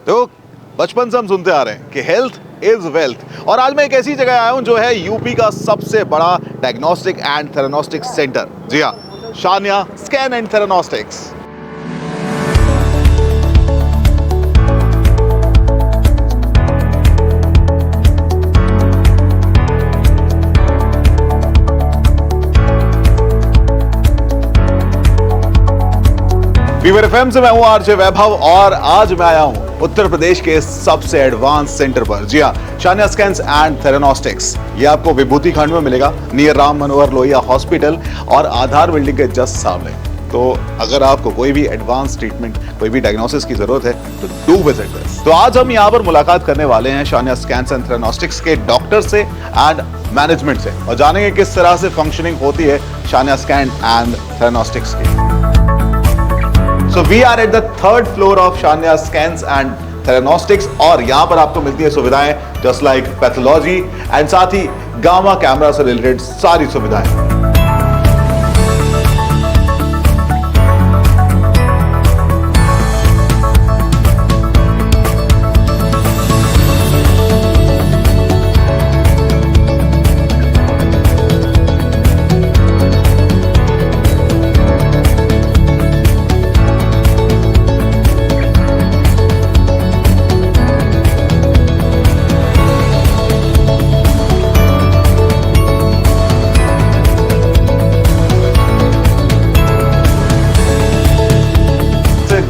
तो बचपन से हम सुनते आ रहे हैं कि हेल्थ इज वेल्थ, और आज मैं एक ऐसी जगह आया हूं जो है यूपी का सबसे बड़ा डायग्नोस्टिक एंड थेरानोस्टिक सेंटर। जी हाँ, Shaniya scan and theranostics. Fever FM से मैं हूं आरजे वैभव, और आज मैं आया हूं उत्तर प्रदेश के सबसे एडवांस सेंटर पर। जी हां, शानिया स्कैन्स एंड थेरानोस्टिक्स। ये आपको विभूति खंड में मिलेगा, नियर राम मनोहर लोहिया हॉस्पिटल और आधार बिल्डिंग के जस्ट सामने। तो अगर आपको कोई भी एडवांस ट्रीटमेंट, कोई भी डायग्नोसिस की जरूरत है तो डू विजिट दिस। तो आज हम यहाँ पर मुलाकात करने वाले हैं शानिया स्कैन्स एंड थेरानोस्टिक्स के डॉक्टर से एंड मैनेजमेंट से, और जानेंगे किस तरह से फंक्शनिंग होती है शानिया स्कैन एंड थेरानोस्टिक्स की। So we are at the third floor of Shania Scans and Theranostics, और यहाँ पर आपको मिलती है सुविधाएं जस्ट लाइक पैथोलॉजी एंड साथ ही गामा कैमरा से रिलेटेड सारी सुविधाएं।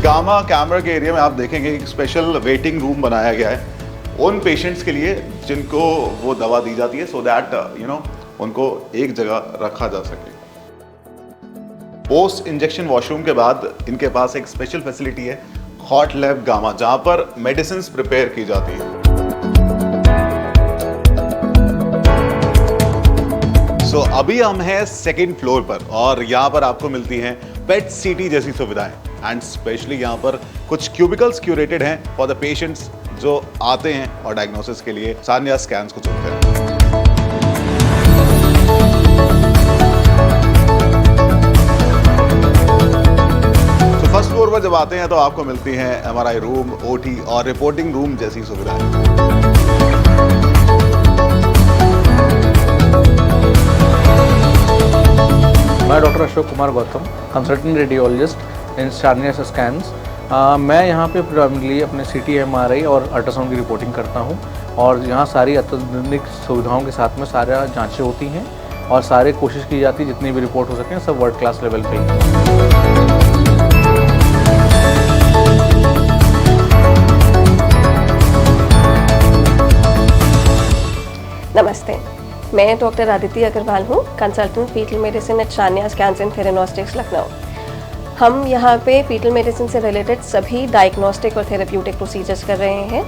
गामा कैमरा के एरिया में आप देखेंगे एक स्पेशल वेटिंग रूम बनाया गया है उन पेशेंट्स के लिए जिनको वो दवा दी जाती है, सो दैट उनको एक जगह रखा जा सके। पोस्ट इंजेक्शन वॉशरूम के बाद इनके पास एक स्पेशल फैसिलिटी है हॉट लैब गामा, जहां पर मेडिसिन प्रिपेयर की जाती है। सो अभी हम हैं सेकेंड फ्लोर पर, और यहाँ पर आपको मिलती हैं पेट सीटी जैसी सुविधाएं, एंड स्पेशली यहाँ पर कुछ क्यूबिकल्स क्यूरेटेड हैं फॉर द पेशेंट्स जो आते हैं और डायग्नोसिस के लिए शानिया स्कैन्स को चुनते हैं। तो फर्स्ट फ्लोर पर जब आते हैं तो आपको मिलती हैं एमआरआई रूम, ओटी और रिपोर्टिंग रूम जैसी सुविधाएं। मैं doctor Ashok Kumar Gautam, consultant radiologist in Shaniya scans. मैं यहाँ पे प्रोबेबली अपने सीटी, एमआरआई और अल्ट्रासाउंड की रिपोर्टिंग करता हूँ, और यहाँ सारी अत्याधुनिक सुविधाओं के साथ में सारा जांचें होती हैं और सारे कोशिश की जाती है जितनी भी रिपोर्ट हो सके सब वर्ल्ड क्लास लेवल पे ही। नमस्ते, मैं डॉक्टर आदिति अग्रवाल हूँ, consultant fetal medicine at Shaniya scans and theranostics Lucknow. हम यहाँ पे फीटल मेडिसिन से रिलेटेड सभी डायग्नोस्टिक और थेरेप्यूटिक प्रोसीजर्स कर रहे हैं।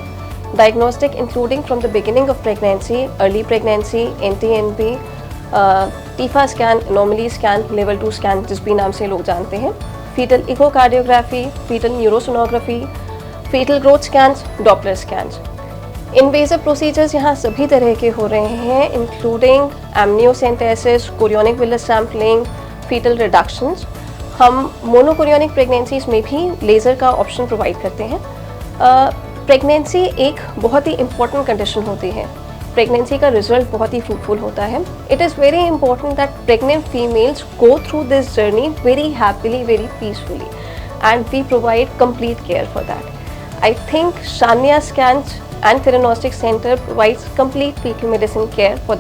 Diagnostic including from the beginning of pregnancy, early pregnancy, NT-NP, TIFFA scan, anomaly scan, level 2 scan जिस भी नाम से लोग जानते हैं, fetal echocardiography, fetal neurosonography, fetal growth scans, doppler scans. Invasive procedures यहाँ सभी तरह के हो रहे हैं, including amniocentesis, chorionic villus sampling, fetal reductions. हम मोनोकोरियोनिक प्रेगनेंसीज में भी लेज़र का ऑप्शन प्रोवाइड करते हैं। प्रेगनेंसी एक बहुत ही इम्पॉर्टेंट कंडीशन होती है, प्रेगनेंसी का रिजल्ट बहुत ही फ्रूटफुल होता है। It is very important that pregnant females go through this journey very happily, very peacefully, and we provide complete care for that. I think Shaniya scans and Theranostics Center provides complete fetal medicine care for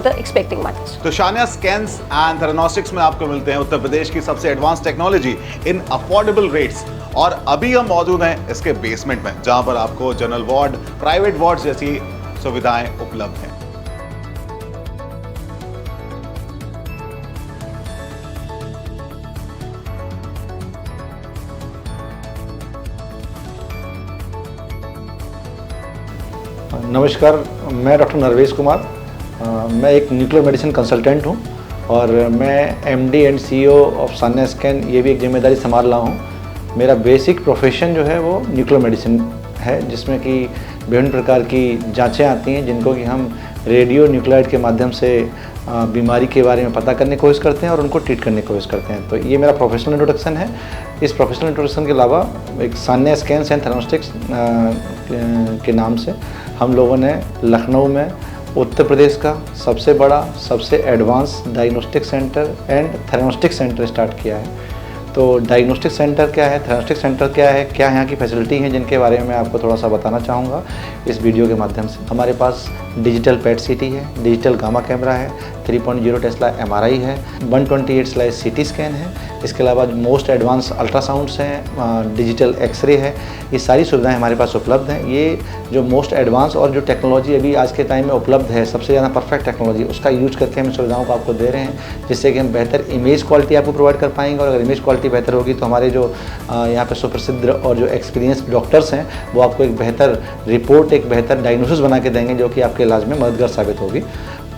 the expecting mothers. तो Shania scans and थेरानोस्टिक्स में आपको मिलते हैं उत्तर प्रदेश की सबसे advance technology in affordable rates, और अभी हम मौजूद हैं इसके बेसमेंट में, जहां पर आपको जनरल वार्ड, प्राइवेट वार्ड जैसी सुविधाएं उपलब्ध हैं। नमस्कार, मैं डॉक्टर नरवेश कुमार, मैं एक न्यूक्लियर मेडिसिन कंसल्टेंट हूँ, और मैं MD and CEO of Shania scan ये भी एक जिम्मेदारी संभाल रहा हूँ। मेरा बेसिक प्रोफेशन जो है वो न्यूक्लियर मेडिसिन है, जिसमें कि विभिन्न प्रकार की जांचें आती हैं जिनको कि हम रेडियो न्यूक्लाइड के माध्यम से बीमारी के बारे में पता करने की कोशिश करते हैं और उनको ट्रीट करने की कोशिश करते हैं। तो ये मेरा प्रोफेशनल इंट्रोडक्शन है। इस प्रोफेशनल इंट्रोडक्शन के अलावा एक सान्या स्कैन्स एंड थेरानोस्टिक्स के नाम से हम लोगों ने लखनऊ में उत्तर प्रदेश का सबसे बड़ा, सबसे advance diagnostic centre and theranostic centre start किया है। तो डायग्नोस्टिक सेंटर क्या है, थेरानोस्टिक सेंटर क्या है, क्या यहाँ की फैसिलिटी हैं, जिनके बारे में मैं आपको थोड़ा सा बताना चाहूँगा इस वीडियो के माध्यम से। हमारे पास डिजिटल पेट सीटी है, डिजिटल गामा कैमरा है, 3.0 टेस्ला एमआरआई है, 128 स्लाइस सीटी स्कैन है, इसके अलावा मोस्ट एडवांस अल्ट्रासाउंड्स हैं, डिजिटल एक्सरे है, ये सारी सुविधाएं हमारे पास उपलब्ध हैं। ये जो मोस्ट एडवांस और जो टेक्नोलॉजी अभी आज के टाइम में उपलब्ध है, सबसे ज़्यादा परफेक्ट टेक्नोलॉजी, उसका यूज करके हम सुविधाओं को आपको दे रहे हैं, जिससे कि हम बेहतर इमेज क्वालिटी आपको प्रोवाइड कर पाएंगे। और अगर इमेज क्वालिटी बेहतर होगी तो हमारे जो यहाँ पे सुप्रसिद्ध और जो एक्सपीरियंस डॉक्टर्स हैं वो आपको एक बेहतर रिपोर्ट, एक बेहतर डायग्नोसिस बना के देंगे, जो कि आपके इलाज में मददगार साबित होगी।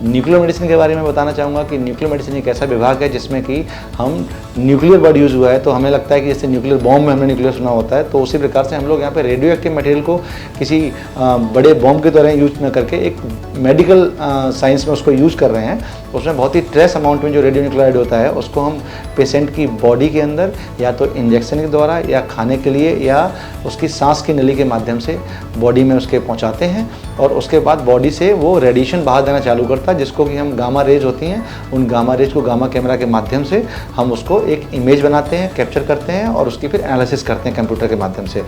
न्यूक्लियर मेडिसिन के बारे में बताना चाहूँगा कि न्यूक्लियर मेडिसिन एक ऐसा विभाग है जिसमें कि हम न्यूक्लियर वर्ड यूज़ हुआ है तो हमें लगता है कि जैसे न्यूक्लियर बॉम्ब में हमने न्यूक्लियर सुना होता है, तो उसी प्रकार से हम लोग यहाँ पे रेडियो एक्टिव मटेरियल को किसी बड़े बॉम्ब की तरह यूज न करके एक मेडिकल साइंस में उसको यूज़ कर रहे हैं। उसमें बहुत ही ट्रेस अमाउंट में जो रेडियो न्यूक्लाइड होता है उसको हम पेशेंट की बॉडी के अंदर या तो इंजेक्शन के द्वारा या खाने के लिए या उसकी सांस की नली के माध्यम से बॉडी में उसके पहुँचाते हैं, और उसके बाद बॉडी से वो रेडिएशन बाहर देना चालू करता है, जिसको कि हम गामा रेज होती हैं, उन गामा रेज को गामा कैमरा के माध्यम से हम उसको एक इमेज बनाते हैं, कैप्चर करते हैं और उसकी फिर एनालिसिस करते हैं कंप्यूटर के माध्यम से।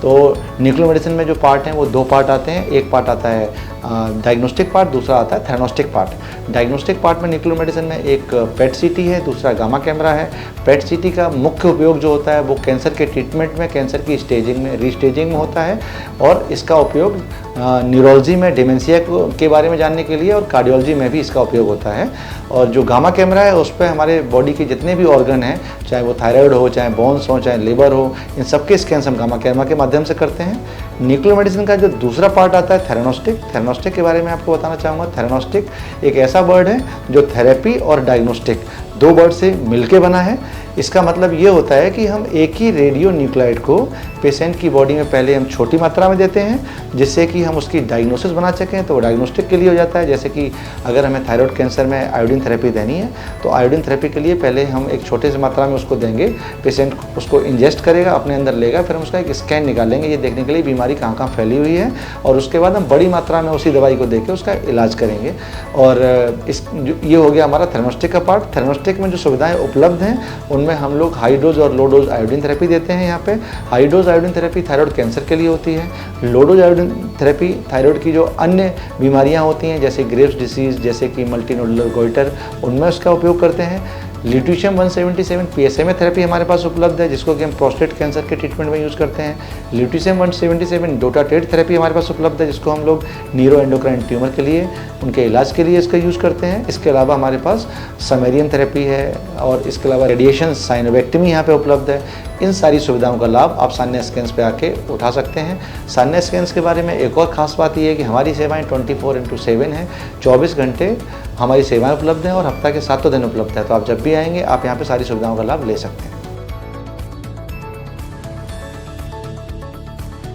तो न्यूक्लियर मेडिसिन में जो पार्ट हैं वो दो पार्ट आते हैं, एक पार्ट आता है डायग्नोस्टिक पार्ट, दूसरा आता है थेरानोस्टिक पार्ट। डायग्नोस्टिक पार्ट में न्यूक्लियर मेडिसिन में एक पेट सीटी है, दूसरा गामा कैमरा है। पेट सीटी का मुख्य उपयोग जो होता है वो कैंसर के ट्रीटमेंट में, कैंसर की स्टेजिंग में, रीस्टेजिंग में होता है, और इसका उपयोग न्यूरोलॉजी में डिमेंशिया के बारे में जानने के लिए और कार्डियोलॉजी में भी इसका उपयोग होता है। और जो गामा कैमरा है उस पर हमारे बॉडी के जितने भी ऑर्गन हैं, चाहे वो थायराइड हो, चाहे बोन्स हो, चाहे लिवर हो, इन सबके स्कैन्स हम गामा कैमरा के माध्यम से करते हैं। न्यूक्लियर मेडिसिन का जो दूसरा पार्ट आता है थेरानोस्टिक, थेरानोस्टिक के बारे में आपको बताना चाहूँगा। थेरानोस्टिक एक ऐसा वर्ड है जो थेरेपी और डायग्नोस्टिक दो वर्ड से मिलके बना है। इसका मतलब ये होता है कि हम एक ही रेडियो न्यूक्लाइड को पेशेंट की बॉडी में पहले हम छोटी मात्रा में देते हैं, जिससे कि हम उसकी डायग्नोसिस बना सकें, तो वो डायग्नोस्टिक के लिए हो जाता है। जैसे कि अगर हमें थायराइड कैंसर में आयोडीन थेरेपी देनी है तो आयोडीन थेरेपी के लिए पहले हम एक छोटे से मात्रा में उसको देंगे, पेशेंट उसको इंजेस्ट करेगा, अपने अंदर लेगा, फिर हम उसका एक स्कैन निकालेंगे ये देखने के लिए बीमारी कहाँ कहाँ फैली हुई है, और उसके बाद हम बड़ी मात्रा में उसी दवाई को देकर उसका इलाज करेंगे। और ये हो गया हमारा थेरानोस्टिक का पार्ट। थेरानोस्टिक में जो सुविधाएँ उपलब्ध हैं उनमें हम लोग हाई डोज और लो डोज आयोडीन थेरेपी देते हैं। यहाँ पे high dose iodine therapy thyroid cancer के लिए होती है। Low dose iodine therapy thyroid की जो अन्य बीमारियाँ होती हैं जैसे ग्रेव्स डिसीज़, जैसे कि मल्टीनोडुलर गोइटर, उनमें उसका उपयोग करते हैं। ल्यूटिशियम 177 PSMA थेरेपी हमारे पास उपलब्ध है, जिसको कि हम प्रोस्टेट कैंसर के ट्रीटमेंट में यूज़ करते हैं। ल्यूटिशियम 177 डोटाटेट थेरेपी हमारे पास उपलब्ध है, जिसको हम लोग न्यूरो एंडोक्राइन ट्यूमर के लिए, उनके इलाज के लिए इसका यूज़ करते हैं। इसके अलावा हमारे पास समैरियम थेरेपी है, और इसके अलावा रेडिएशन साइनोवेक्टमी यहाँ पे उपलब्ध है। इन सारी सुविधाओं का लाभ आप सान्या स्कैन्स पे आके उठा सकते हैं। सान्या स्कैन्स के बारे में एक और ख़ास बात ये है कि हमारी सेवाएं 24/7 हैं, 24 घंटे हमारी सेवाएं उपलब्ध हैं और हफ्ता के 7 दिन उपलब्ध है। तो आप जब भी आएंगे आप यहाँ पे सारी सुविधाओं का लाभ ले सकते हैं।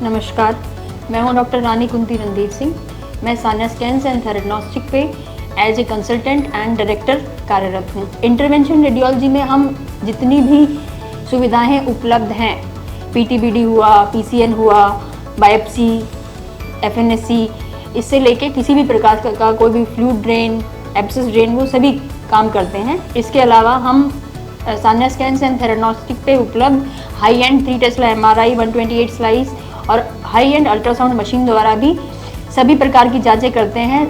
नमस्कार, मैं हूं डॉक्टर रानी कुंती रणदीप सिंह। मैं सान्या स्कैन्स एंड थेरानोस्टिक पे as a consultant and director कार्यरत हूं। इंटरवेंशन रेडियोलॉजी में हम जितनी भी सुविधाएं उपलब्ध हैं, PTBD हुआ, PCN हुआ, बायोप्सी, FNSC, इससे लेके किसी भी प्रकार का कोई भी फ्लूइड ड्रेन, एब्सेस ड्रेन, वो सभी काम करते हैं। इसके अलावा हम सान्या स्कैन्स एंड थेरानोस्टिक पे उपलब्ध high and 3 Tesla MRI, 128 slice और हाई एंड अल्ट्रासाउंड मशीन द्वारा भी सभी प्रकार की जांचें करते हैं,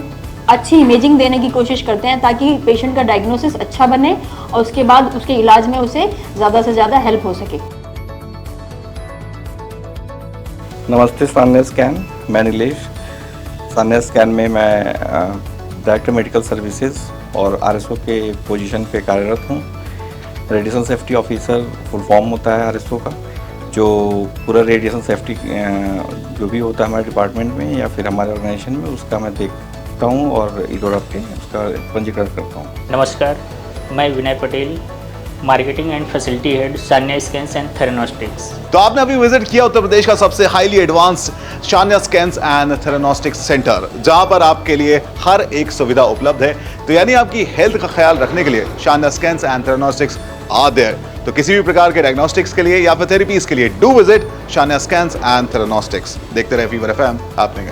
अच्छी इमेजिंग देने की कोशिश करते हैं ताकि पेशेंट का डायग्नोसिस अच्छा बने और उसके बाद उसके इलाज में उसे ज़्यादा से ज़्यादा हेल्प हो सके। नमस्ते सान्या स्कैन, मैं नीलेश। सान्या स्कैन में मैं डायरेक्टर मेडिकल सर्विसेज और RSO के पोजीशन पे कार्यरत हूँ। Radiation safety officer full form होता है RSO का, जो पूरा रेडिएशन सेफ्टी जो भी होता है हमारे डिपार्टमेंट में या फिर हमारे ऑर्गेनाइजेशन में, उसका मैं देखता हूँ और इधर रख के उसका पंजीकरण करता हूँ। नमस्कार, मैं Vinay Patel, marketing and facility head, Sanya scans and theranostics. तो आपने अभी विजिट किया उत्तर प्रदेश का सबसे highly advance Sanya scans and theranostics centre, जहां पर आपके लिए हर एक सुविधा उपलब्ध है। तो यानी आपकी हेल्थ का ख्याल रखने के लिए Sanya scans and theranostics are there. तो किसी भी प्रकार के डायग्नोस्टिक्स के लिए या फिर थेरेपीज के लिए डू विजिट शान्या स्कैन्स एंड थेरेनोस्टिक्स। देखते रहे फीवर FM, आपने